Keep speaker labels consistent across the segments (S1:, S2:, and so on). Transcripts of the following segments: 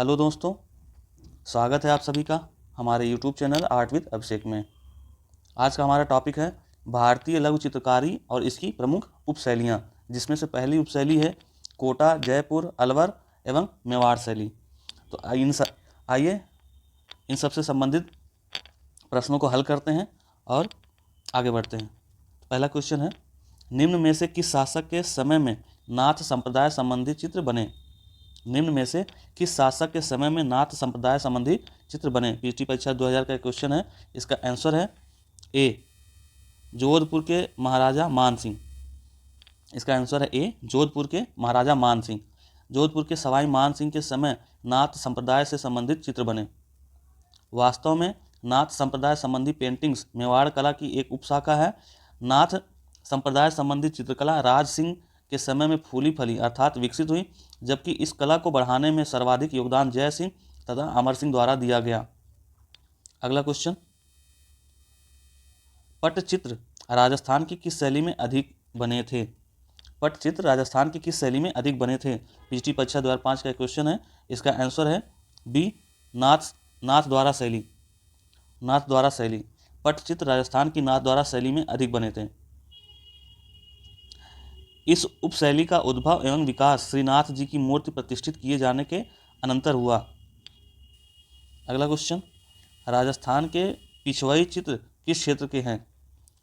S1: Hello दोस्तों, स्वागत है आप सभी का हमारे यूट्यूब चैनल आर्ट विद अभिषेक में। आज का हमारा टॉपिक है भारतीय लघु चित्रकारी और इसकी प्रमुख उपशैलियाँ, जिसमें से पहली उपशैली है कोटा, जयपुर, अलवर एवं मेवाड़ शैली। तो आइए इन सबसे संबंधित प्रश्नों को हल करते हैं और आगे बढ़ते हैं। पहला क्वेश्चन है, निम्न में से किस शासक के समय में नाथ संप्रदाय संबंधी चित्र बने? निम्न में से किस शासक के समय में नाथ संप्रदाय संबंधी चित्र बने? पीटी परीक्षा 2000 का क्वेश्चन है। इसका आंसर है ए, जोधपुर के महाराजा मान सिंह। इसका आंसर है ए, जोधपुर के महाराजा मान सिंह। जोधपुर के सवाई मान सिंह के समय नाथ संप्रदाय से संबंधित चित्र बने। वास्तव में नाथ संप्रदाय संबंधी पेंटिंग्स मेवाड़ कला की एक उपशाखा है। नाथ संप्रदाय संबंधी चित्रकला राज सिंह के समय में फूली फली अर्थात विकसित हुई, जबकि इस कला को बढ़ाने में सर्वाधिक योगदान जय सिंह तथा अमर सिंह द्वारा दिया गया। अगला क्वेश्चन, पट्टचित्र राजस्थान की किस शैली में अधिक बने थे? पट्टचित्र राजस्थान की किस शैली में अधिक बने थे? पीटी परीक्षा 2005 का क्वेश्चन है। इसका आंसर है बी, नाथ द्वारा शैली। नाथ द्वारा शैली। पट्टचित्र राजस्थान की नाथ द्वारा शैली में अधिक बने थे। इस उपशैली का उद्भव एवं विकास श्रीनाथ जी की मूर्ति प्रतिष्ठित किए जाने के अनंतर हुआ। अगला क्वेश्चन, राजस्थान के पिछवाई चित्र किस क्षेत्र के हैं?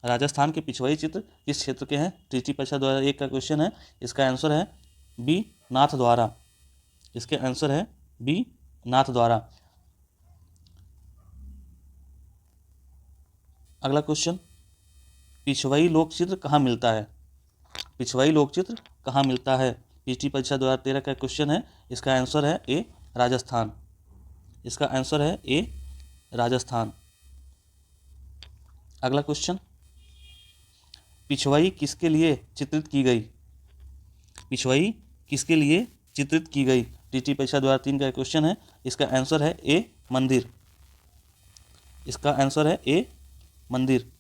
S1: राजस्थान के पिछवाई चित्र किस क्षेत्र के हैं? टीटी परीक्षा 2001 का क्वेश्चन है। इसका आंसर है बी, नाथ द्वारा। इसके आंसर है बी, नाथ द्वारा। अगला क्वेश्चन, पिछवाई लोकचित्र कहाँ मिलता है? पिछवाई लोकचित्र कहाँ मिलता है? पीटी परीक्षा 2013 का क्वेश्चन है। इसका आंसर है ए, राजस्थान। इसका आंसर है ए, राजस्थान। अगला क्वेश्चन, पिछवाई किसके लिए चित्रित की गई? पिछवाई किसके लिए चित्रित की गई? टीटी परीक्षा 2003 का क्वेश्चन है। इसका आंसर है ए, मंदिर। इसका आंसर है ए, मंदिर।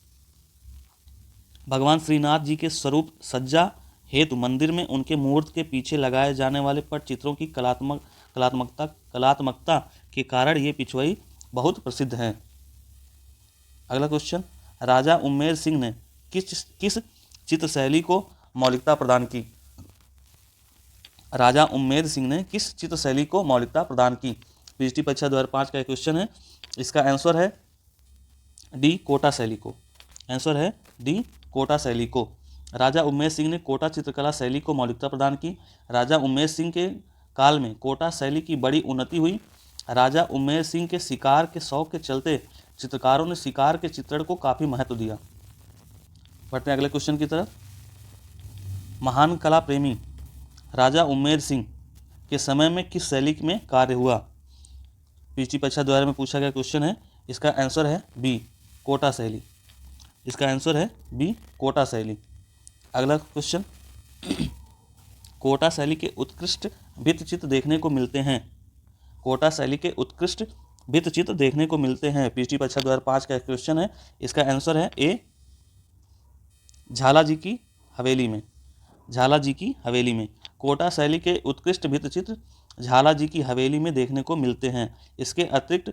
S1: भगवान श्रीनाथ जी के स्वरूप सज्जा हेतु मंदिर में उनके मूर्ति के पीछे लगाए जाने वाले पटचित्रों की कलात्मकता के कारण ये पिछवाई बहुत प्रसिद्ध हैं। अगला क्वेश्चन, राजा उम्मेद सिंह ने किस चित्र शैली को मौलिकता प्रदान की? राजा उम्मेद सिंह ने किस चित्र शैली को मौलिकता प्रदान की? पीटी परीक्षा 2005 का क्वेश्चन है। इसका आंसर है डी, कोटा शैली को। आंसर है डी, कोटा शैली को। राजा उम्मेद सिंह ने कोटा चित्रकला शैली को मौलिकता प्रदान की। राजा उम्मेद सिंह के काल में कोटा शैली की बड़ी उन्नति हुई। राजा उम्मेद सिंह के शिकार के शौक के चलते चित्रकारों ने शिकार के चित्रण को काफ़ी महत्व दिया। बढ़ते हैं अगले क्वेश्चन की तरफ। महान कला प्रेमी राजा उम्मेद सिंह के समय में किस शैली में कार्य हुआ? पीटी परीक्षा द्वारा में पूछा गया क्वेश्चन है। इसका आंसर है बी, कोटा शैली। इसका आंसर है बी, कोटा शैली। अगला क्वेश्चन, कोटा शैली के उत्कृष्ट भित्तिचित्र देखने को मिलते हैं। कोटा शैली के उत्कृष्ट भित्तिचित्र देखने को मिलते हैं। पीटी परीक्षा 2005 का क्वेश्चन है। इसका आंसर है ए, झाला जी की हवेली में। झाला जी की हवेली में कोटा शैली के उत्कृष्ट भित्तिचित्र झाला जी की हवेली में देखने को मिलते हैं। इसके अतिरिक्त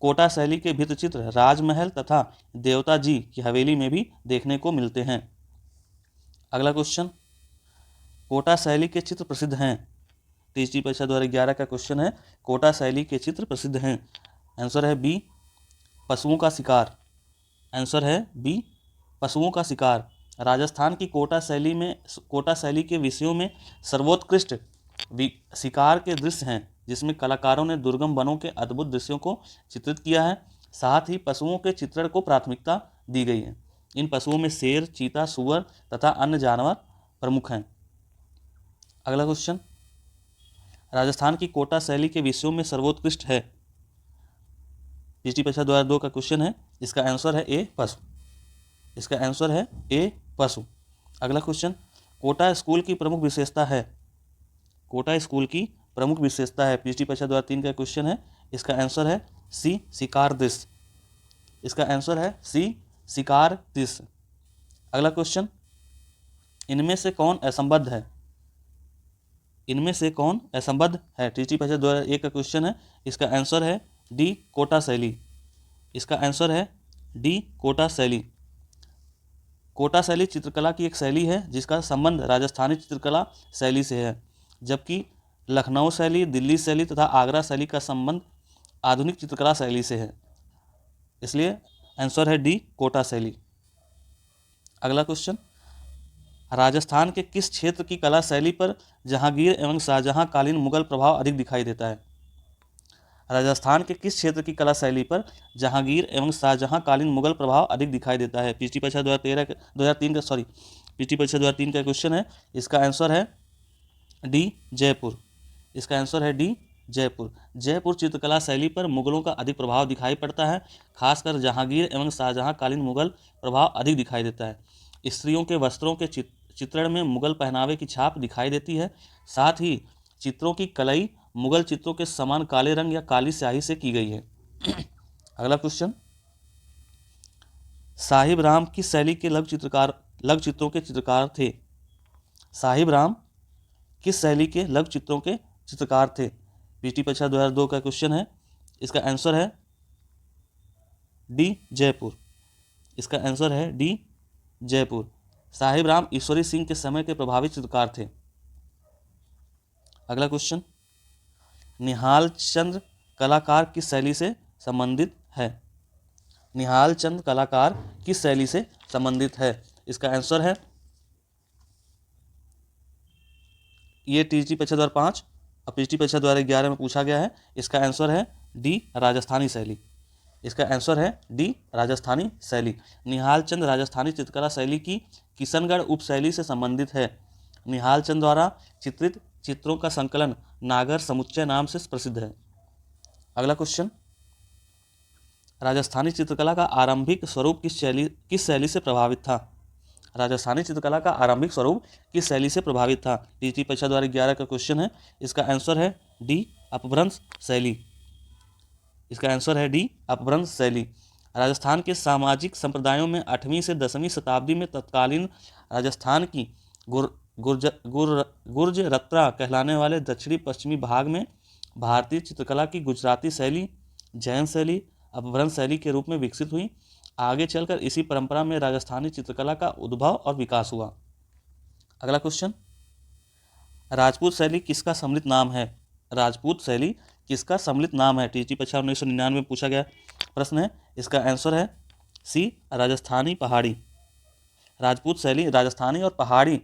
S1: कोटा शैली के भित्तिचित्र राजमहल तथा देवता जी की हवेली में भी देखने को मिलते हैं। अगला क्वेश्चन, कोटा शैली के चित्र प्रसिद्ध हैं। टीटी परीक्षा 2011 का क्वेश्चन है। कोटा शैली के चित्र प्रसिद्ध हैं। आंसर है बी, पशुओं का शिकार। आंसर है बी, पशुओं का शिकार। राजस्थान की कोटा शैली के विषयों में सर्वोत्कृष्ट शिकार के दृश्य हैं, जिसमें कलाकारों ने दुर्गम वनों के अद्भुत दृश्यों को चित्रित किया है। साथ ही पशुओं के चित्रण को प्राथमिकता दी गई है। इन पशुओं में शेर, चीता, सुअर तथा अन्य जानवर प्रमुख हैं। अगला क्वेश्चन, राजस्थान की कोटा शैली के विषयों में सर्वोत्कृष्ट है। पीटी परीक्षा 2002 का क्वेश्चन है। इसका आंसर है ए, पशु। इसका आंसर है ए, पशु। अगला क्वेश्चन, कोटा स्कूल की प्रमुख विशेषता है। कोटा स्कूल की प्रमुख विशेषता है। पीटी परीक्षा 2003 का क्वेश्चन है। इसका आंसर है सी, शिकार दृश्य। इसका आंसर है सी, शिकार दृश्य। अगला क्वेश्चन, इनमें से कौन असंबद्ध है? इनमें से कौन असंबद्ध है? टीची परीक्षा 2001 का क्वेश्चन है। इसका आंसर है डी, कोटा शैली। इसका आंसर है डी, कोटा शैली। कोटा शैली चित्रकला की एक शैली है जिसका संबंध राजस्थानी चित्रकला शैली से है, जबकि लखनऊ शैली, दिल्ली शैली तथा आगरा शैली का संबंध आधुनिक चित्रकला शैली से है। इसलिए आंसर है डी, कोटा शैली। अगला क्वेश्चन, राजस्थान के किस क्षेत्र की कला शैली पर जहांगीर एवं शाहजहां कालीन मुगल प्रभाव अधिक दिखाई देता है? राजस्थान के किस क्षेत्र की कला शैली पर जहांगीर एवं शाहजहां कालीन मुगल प्रभाव अधिक दिखाई देता है? पीटी परीक्षा 2003 का क्वेश्चन है। इसका आंसर है डी, जयपुर। इसका आंसर है डी, जयपुर। जयपुर चित्रकला शैली पर मुगलों का अधिक प्रभाव दिखाई पड़ता है, खासकर जहांगीर एवं शाहजहां कालीन मुगल प्रभाव अधिक दिखाई देता है। स्त्रियों के वस्त्रों के चित्रण में मुगल पहनावे की छाप दिखाई देती है। साथ ही चित्रों की कलई मुगल चित्रों के समान काले रंग या काली स्याही से की गई है। अगला क्वेश्चन, साहिब राम किस शैली के लघु चित्रों के चित्रकार थे? साहिब राम किस शैली के लघु चित्रों के चित्रकार थे? पीटी परीक्षा 2002 का क्वेश्चन है। इसका आंसर है डी, जयपुर। इसका आंसर है डी, जयपुर। साहिब राम ईश्वरी सिंह के समय के प्रभावी चित्रकार थे। अगला क्वेश्चन, निहाल चंद्र कलाकार किस शैली से संबंधित है? निहाल चंद कलाकार किस शैली से संबंधित है? इसका आंसर है, ये टीजी परीक्षा 2005 और पीटी परीक्षा 2011 में पूछा गया है। इसका आंसर है डी, राजस्थानी शैली। इसका आंसर है डी, राजस्थानी शैली। निहाल चंद राजस्थानी चित्रकला शैली की किशनगढ़ उपशैली से संबंधित है। निहाल चंद द्वारा चित्रित चित्रों का संकलन नागर समुच्चय नाम से प्रसिद्ध है। अगला क्वेश्चन, राजस्थानी चित्रकला का आरंभिक स्वरूप किस शैली से प्रभावित था? राजस्थानी चित्रकला का आरंभिक स्वरूप किस शैली से प्रभावित था? टीटी परीक्षा 2011 का क्वेश्चन है। इसका आंसर है डी, अपभ्रंश शैली। इसका आंसर है डी, अपभ्रंश शैली। राजस्थान के सामाजिक संप्रदायों में 8वीं से 10वीं शताब्दी में तत्कालीन राजस्थान की गुर्ज रत्रा कहलाने वाले दक्षिणी पश्चिमी भाग में भारतीय चित्रकला की गुजराती शैली, जैन शैली, अपभ्रंश शैली के रूप में विकसित हुई। आगे चलकर इसी परंपरा में राजस्थानी चित्रकला का उद्भव और विकास हुआ। अगला क्वेश्चन, राजपूत शैली किसका सम्मिलित नाम है? राजपूत शैली किसका सम्मिलित नाम है? टीटी परीक्षा 1999 में पूछा गया प्रश्न है। इसका आंसर है सी, राजस्थानी पहाड़ी। राजपूत शैली राजस्थानी और पहाड़ी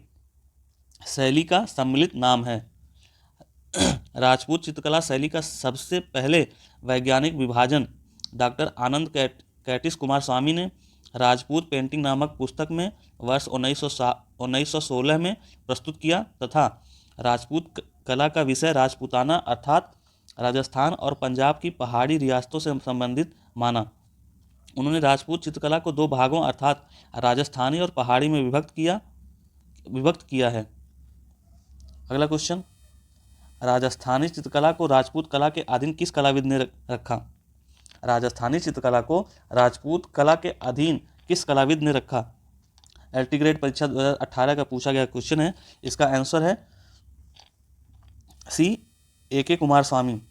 S1: शैली का सम्मिलित नाम है। राजपूत चित्रकला शैली का सबसे पहले वैज्ञानिक विभाजन डॉक्टर आनंद कैटिस कुमार स्वामी ने राजपूत पेंटिंग नामक पुस्तक में वर्ष 1916 में प्रस्तुत किया तथा राजपूत कला का विषय राजपूताना अर्थात राजस्थान और पंजाब की पहाड़ी रियासतों से संबंधित माना। उन्होंने राजपूत चित्रकला को 2 भागों अर्थात राजस्थानी और पहाड़ी में विभक्त किया है। अगला क्वेश्चन, राजस्थानी चित्रकला को राजपूत कला के अधीन किस कलाविद ने रखा? राजस्थानी चित्रकला को राजपूत कला के अधीन किस कलाविद ने रखा? एलटी ग्रेड परीक्षा 2018 का पूछा गया क्वेश्चन है। इसका आंसर है सी, ए.के. कुमार स्वामी।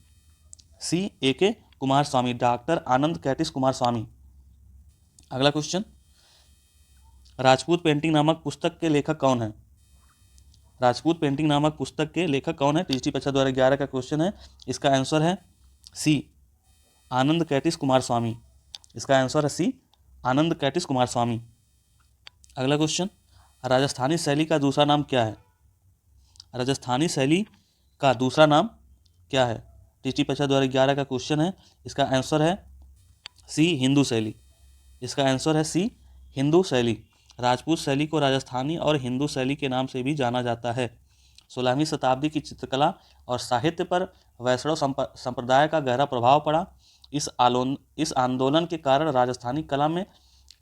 S1: सी, ए.के. कुमार स्वामी, डॉक्टर आनंद कैटिस कुमार स्वामी। अगला क्वेश्चन, राजपूत पेंटिंग नामक पुस्तक के लेखक कौन है? राजपूत पेंटिंग नामक पुस्तक के लेखक कौन है? टीटी परीक्षा 2011 का क्वेश्चन है। इसका आंसर है सी, आनंद कैटिस कुमार स्वामी। इसका आंसर है सी, आनंद कैटिस कुमार स्वामी। अगला क्वेश्चन, राजस्थानी शैली का दूसरा नाम क्या है? राजस्थानी शैली का दूसरा नाम क्या है? टीटी परीक्षा 2011 का क्वेश्चन है। इसका आंसर है सी, हिंदू शैली। इसका आंसर है सी, हिंदू शैली। राजपूत शैली को राजस्थानी और हिंदू शैली के नाम से भी जाना जाता है। 16वीं शताब्दी की चित्रकला और साहित्य पर वैष्णव संप्रदाय का गहरा प्रभाव पड़ा। इस आंदोलन के कारण राजस्थानी कला में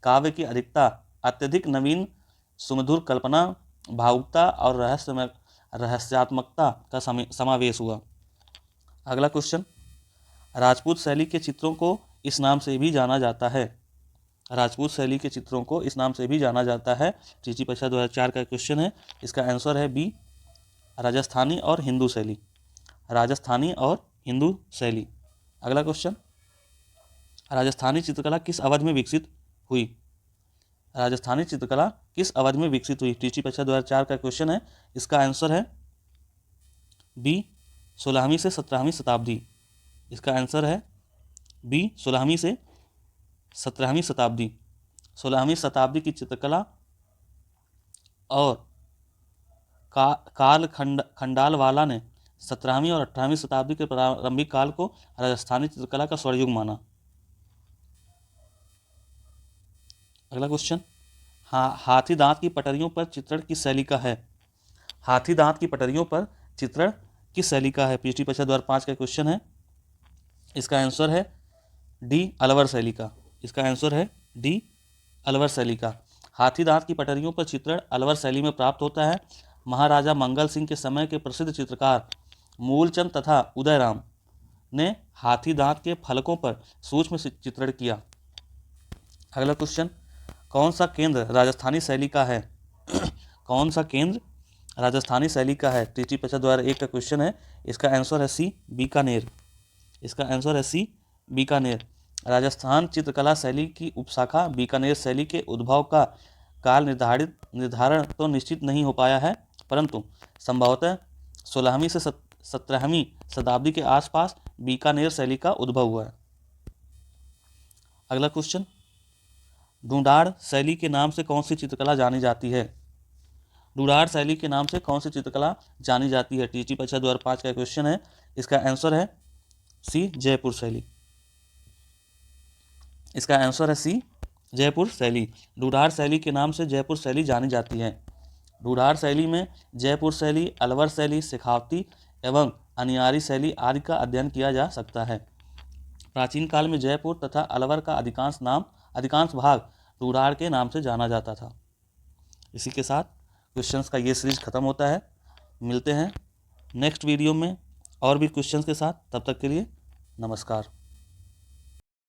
S1: काव्य की अधिकता, अत्यधिक नवीन सुमधुर कल्पना, भावुकता और रहस्यात्मकता का समावेश हुआ। अगला क्वेश्चन, राजपूत शैली के चित्रों को इस नाम से भी जाना जाता है। राजपूत शैली के चित्रों को इस नाम से भी जाना जाता है। टीटी परीक्षा 2004 का क्वेश्चन है। इसका आंसर है बी, राजस्थानी और हिंदू शैली, राजस्थानी और हिंदू शैली। अगला क्वेश्चन, राजस्थानी चित्रकला किस अवधि में विकसित हुई? राजस्थानी चित्रकला किस अवधि में विकसित हुई? टीची परीक्षा 2004 का क्वेश्चन है। इसका आंसर है बी 16वीं से 17वीं शताब्दी। इसका आंसर है बी 16वीं से 17वीं शताब्दी। 16वीं शताब्दी की चित्रकला और काल खंडालवाला ने 17वीं और 18वीं शताब्दी के प्रारंभिक काल को राजस्थानी चित्रकला का स्वर्णयुग माना। अगला क्वेश्चन, हाथी दांत की पटरियों पर चित्रण किस शैली का है? हाथी दांत की पटरियों पर चित्रण किस शैली का है? पीएचडी परीक्षा 2005 का क्वेश्चन है। इसका आंसर है डी अलवर शैली का। इसका आंसर है डी अलवर शैली का। हाथी दांत की पटरियों पर चित्रण अलवर शैली में प्राप्त होता है। महाराजा मंगल सिंह के समय के प्रसिद्ध चित्रकार मूलचंद तथा उदयराम ने हाथी दांत के फलकों पर सूक्ष्म चित्रण किया। अगला क्वेश्चन, कौन सा केंद्र राजस्थानी शैली का है? कौन सा केंद्र राजस्थानी शैली का है? टीची परीक्षा 2001 का क्वेश्चन है। इसका आंसर है सी बीकानेर। इसका आंसर है सी बीकानेर। राजस्थान चित्रकला शैली की उपशाखा बीकानेर शैली के उद्भव का काल निर्धारण तो निश्चित नहीं हो पाया है, परंतु संभवतः 16वीं से 17वीं शताब्दी के आसपास बीकानेर शैली का उद्भव हुआ है। अगला क्वेश्चन, ढूंढाड़ शैली के नाम से कौन सी चित्रकला जानी जाती है? ढूंढाड़ शैली के नाम से कौन सी चित्रकला जानी जाती है? टीची परीक्षा 2005 का क्वेश्चन है। इसका आंसर है सी जयपुर शैली। इसका आंसर है सी जयपुर शैली। ढूंढाड़ शैली के नाम से जयपुर शैली जानी जाती है। ढूंढाड़ शैली में जयपुर शैली, अलवर शैली, शेखावती एवं अनियारी शैली आदि का अध्ययन किया जा सकता है। प्राचीन काल में जयपुर तथा अलवर का अधिकांश भाग ढूंढाड़ के नाम से जाना जाता था। इसी के साथ क्वेश्चंस का ये सीरीज खत्म होता है। मिलते हैं नेक्स्ट वीडियो में और भी क्वेश्चंस के साथ। तब तक के लिए नमस्कार।